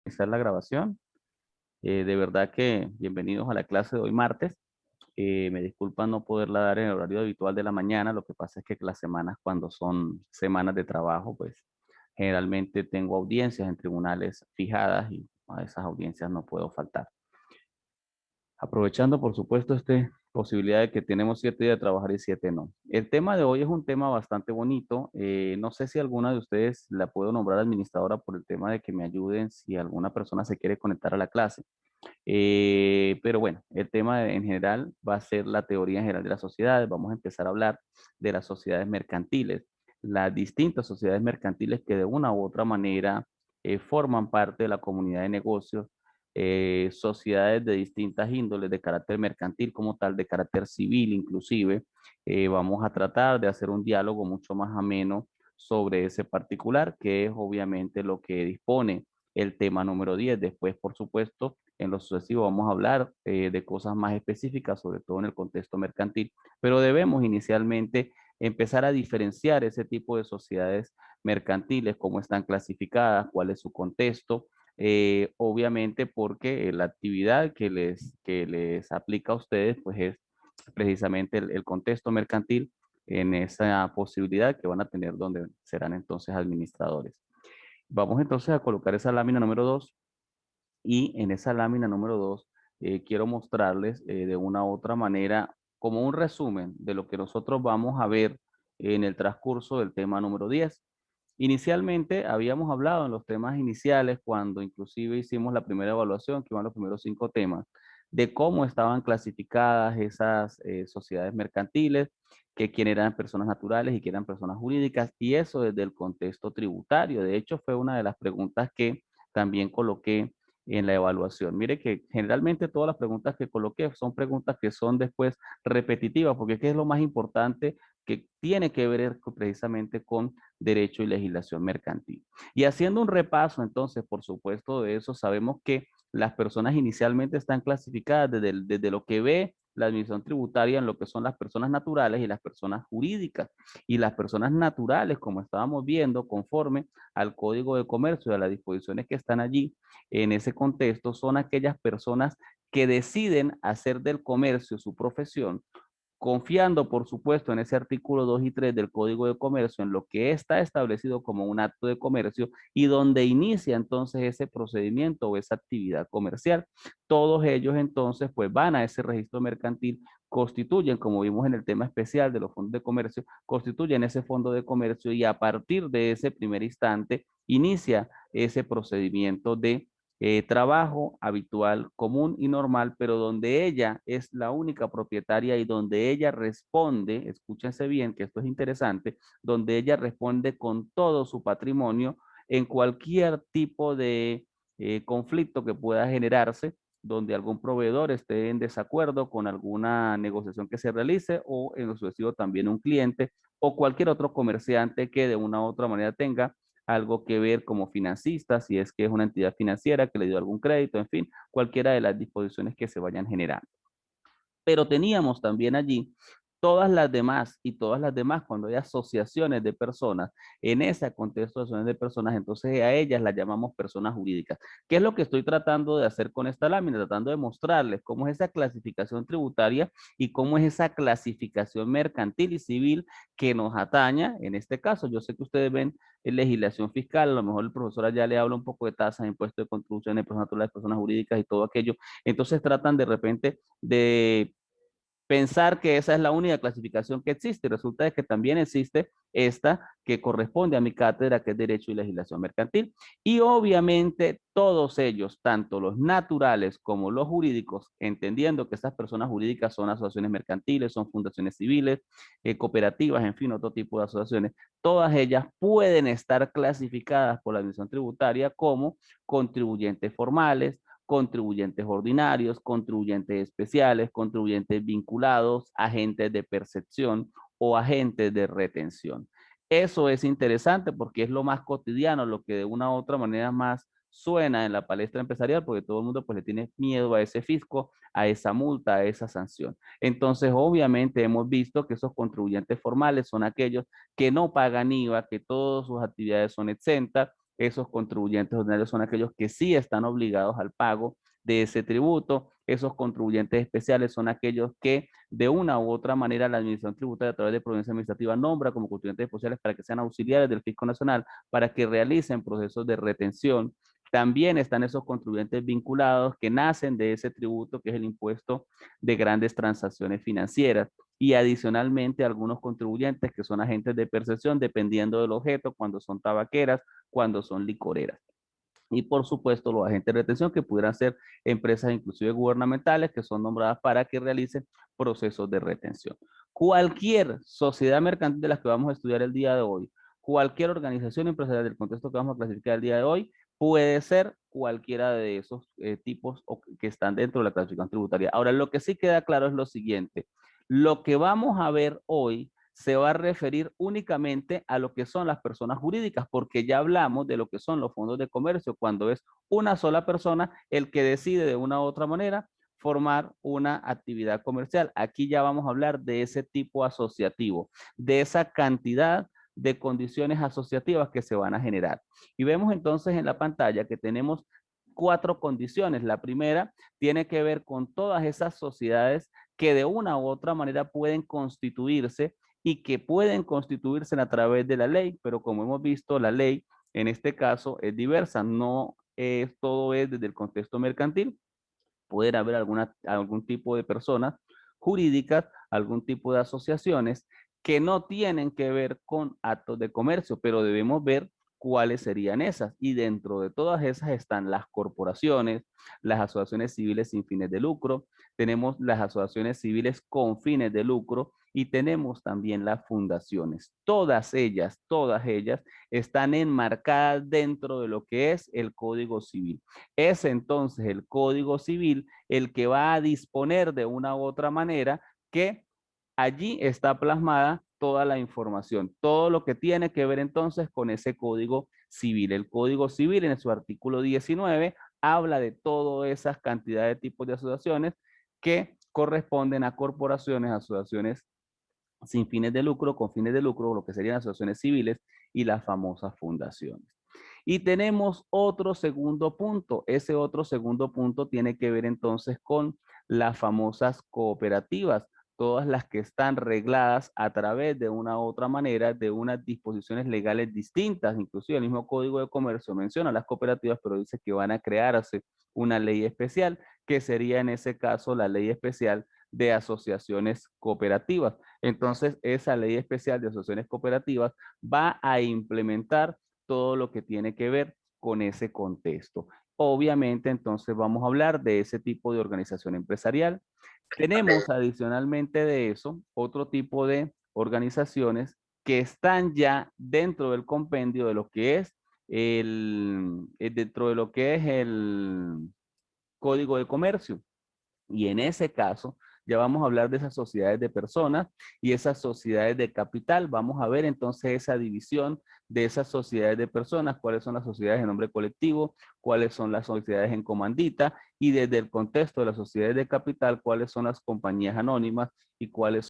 Iniciar la grabación. De verdad que bienvenidos a la clase de hoy martes. Me disculpan no poderla dar en el horario habitual de la mañana. Lo que pasa es que las semanas, cuando son semanas de trabajo, pues generalmente tengo audiencias en tribunales fijadas y a esas audiencias no puedo faltar. Aprovechando, por supuesto, esta posibilidad de que tenemos 7 días de trabajar y 7 no. El tema de hoy es un tema bastante bonito. No sé si alguna de ustedes la puedo nombrar administradora por el tema de que me ayuden si alguna persona se quiere conectar a la clase. Pero bueno, el tema en general va a ser la teoría en general de las sociedades. Vamos a empezar a hablar de las sociedades mercantiles, las distintas sociedades mercantiles que de una u otra manera forman parte de la comunidad de negocios, sociedades de distintas índoles, de carácter mercantil como tal, de carácter civil inclusive. Vamos a tratar de hacer un diálogo mucho más ameno sobre ese particular, que es obviamente lo que dispone el tema número 10. Después, por supuesto, en lo sucesivo vamos a hablar de cosas más específicas, sobre todo en el contexto mercantil, pero debemos inicialmente empezar a diferenciar ese tipo de sociedades mercantiles, cómo están clasificadas, cuál es su contexto, obviamente porque la actividad que les aplica a ustedes, pues es precisamente el contexto mercantil en esa posibilidad que van a tener donde serán entonces administradores. Vamos entonces a colocar esa lámina número 2 y en esa lámina número 2 quiero mostrarles de una u otra manera como un resumen de lo que nosotros vamos a ver en el transcurso del tema número 10. Inicialmente habíamos hablado en los temas iniciales, cuando inclusive hicimos la primera evaluación, que iban los primeros 5 temas, de cómo estaban clasificadas esas sociedades mercantiles, que quién eran personas naturales y quién eran personas jurídicas, y eso desde el contexto tributario. De hecho, fue una de las preguntas que también coloqué en la evaluación. Mire que generalmente todas las preguntas que coloqué son preguntas que son después repetitivas, porque ¿qué es lo más importante que tiene que ver precisamente con derecho y legislación mercantil? Y haciendo un repaso, entonces, por supuesto, de eso, sabemos que las personas inicialmente están clasificadas desde lo que ve la administración tributaria en lo que son las personas naturales y las personas jurídicas. Y las personas naturales, como estábamos viendo, conforme al Código de Comercio y a las disposiciones que están allí, en ese contexto, son aquellas personas que deciden hacer del comercio su profesión, confiando, por supuesto, en ese artículo 2 y 3 del Código de Comercio, en lo que está establecido como un acto de comercio y donde inicia entonces ese procedimiento o esa actividad comercial. Todos ellos entonces pues van a ese registro mercantil, constituyen, como vimos en el tema especial de los fondos de comercio, constituyen ese fondo de comercio y a partir de ese primer instante inicia ese procedimiento de trabajo habitual, común y normal, pero donde ella es la única propietaria y donde ella responde, escúchense bien que esto es interesante, donde ella responde con todo su patrimonio en cualquier tipo de conflicto que pueda generarse, donde algún proveedor esté en desacuerdo con alguna negociación que se realice o en lo sucesivo también un cliente o cualquier otro comerciante que de una u otra manera tenga algo que ver como financista, si es que es una entidad financiera que le dio algún crédito, en fin, cualquiera de las disposiciones que se vayan generando. Pero teníamos también allí todas las demás, cuando hay asociaciones de personas, en ese contexto de asociaciones de personas, entonces a ellas las llamamos personas jurídicas. ¿Qué es lo que estoy tratando de hacer con esta lámina? Tratando de mostrarles cómo es esa clasificación tributaria y cómo es esa clasificación mercantil y civil que nos ataña. En este caso, yo sé que ustedes ven en legislación fiscal, a lo mejor el profesor allá le habla un poco de tasas, impuestos de contribuciones de personas naturales, personas jurídicas y todo aquello. Entonces tratan de repente de pensar que esa es la única clasificación que existe. Resulta que también existe esta que corresponde a mi cátedra, que es Derecho y Legislación Mercantil. Y obviamente todos ellos, tanto los naturales como los jurídicos, entendiendo que estas personas jurídicas son asociaciones mercantiles, son fundaciones civiles, cooperativas, en fin, otro tipo de asociaciones, todas ellas pueden estar clasificadas por la Administración Tributaria como contribuyentes formales, contribuyentes ordinarios, contribuyentes especiales, contribuyentes vinculados, agentes de percepción o agentes de retención. Eso es interesante porque es lo más cotidiano, lo que de una u otra manera más suena en la palestra empresarial, porque todo el mundo pues le tiene miedo a ese fisco, a esa multa, a esa sanción. Entonces, obviamente hemos visto que esos contribuyentes formales son aquellos que no pagan IVA, que todas sus actividades son exentas, Esos contribuyentes ordinarios son aquellos que sí están obligados al pago de ese tributo. Esos contribuyentes especiales son aquellos que de una u otra manera la administración tributaria a través de provincia administrativa nombra como contribuyentes especiales para que sean auxiliares del Fisco Nacional, para que realicen procesos de retención. También están esos contribuyentes vinculados que nacen de ese tributo, que es el impuesto de grandes transacciones financieras. Y adicionalmente algunos contribuyentes que son agentes de percepción dependiendo del objeto, cuando son tabaqueras, cuando son licoreras. Y por supuesto los agentes de retención que pudieran ser empresas inclusive gubernamentales que son nombradas para que realicen procesos de retención. Cualquier sociedad mercantil de las que vamos a estudiar el día de hoy, cualquier organización empresarial del contexto que vamos a clasificar el día de hoy, puede ser cualquiera de esos tipos que están dentro de la clasificación tributaria. Ahora, lo que sí queda claro es lo siguiente. Lo que vamos a ver hoy se va a referir únicamente a lo que son las personas jurídicas, porque ya hablamos de lo que son los fondos de comercio, cuando es una sola persona el que decide de una u otra manera formar una actividad comercial. Aquí ya vamos a hablar de ese tipo asociativo, de esa cantidad de condiciones asociativas que se van a generar. Y vemos entonces en la pantalla que tenemos 4 condiciones. La primera tiene que ver con todas esas sociedades que de una u otra manera pueden constituirse y que pueden constituirse a través de la ley, pero como hemos visto, la ley en este caso es diversa, no es todo es desde el contexto mercantil, pueden haber algún tipo de personas jurídicas, algún tipo de asociaciones que no tienen que ver con actos de comercio, pero debemos ver cuáles serían esas. Y dentro de todas esas están las corporaciones, las asociaciones civiles sin fines de lucro, tenemos las asociaciones civiles con fines de lucro y tenemos también las fundaciones. Todas ellas están enmarcadas dentro de lo que es el Código Civil. Es entonces el Código Civil el que va a disponer de una u otra manera que allí está plasmada toda la información, todo lo que tiene que ver entonces con ese Código Civil. El Código Civil en su artículo 19 habla de todas esas cantidades de tipos de asociaciones que corresponden a corporaciones, asociaciones sin fines de lucro, con fines de lucro, lo que serían asociaciones civiles y las famosas fundaciones. Y tenemos otro segundo punto. Ese otro segundo punto tiene que ver entonces con las famosas cooperativas, todas las que están regladas a través de una u otra manera, de unas disposiciones legales distintas. Inclusive el mismo Código de Comercio menciona las cooperativas, pero dice que van a crearse una ley especial, que sería en ese caso la ley especial de asociaciones cooperativas. Entonces, esa ley especial de asociaciones cooperativas va a implementar todo lo que tiene que ver con ese contexto. Obviamente, entonces vamos a hablar de ese tipo de organización empresarial. Tenemos adicionalmente de eso otro tipo de organizaciones que están ya dentro del compendio de lo que es dentro de lo que es el Código de Comercio. Y en ese caso, ya vamos a hablar de esas sociedades de personas y esas sociedades de capital. Vamos a ver entonces esa división de esas sociedades de personas, cuáles son las sociedades en nombre colectivo, cuáles son las sociedades en comandita y desde el contexto de las sociedades de capital, cuáles son las compañías anónimas y cuáles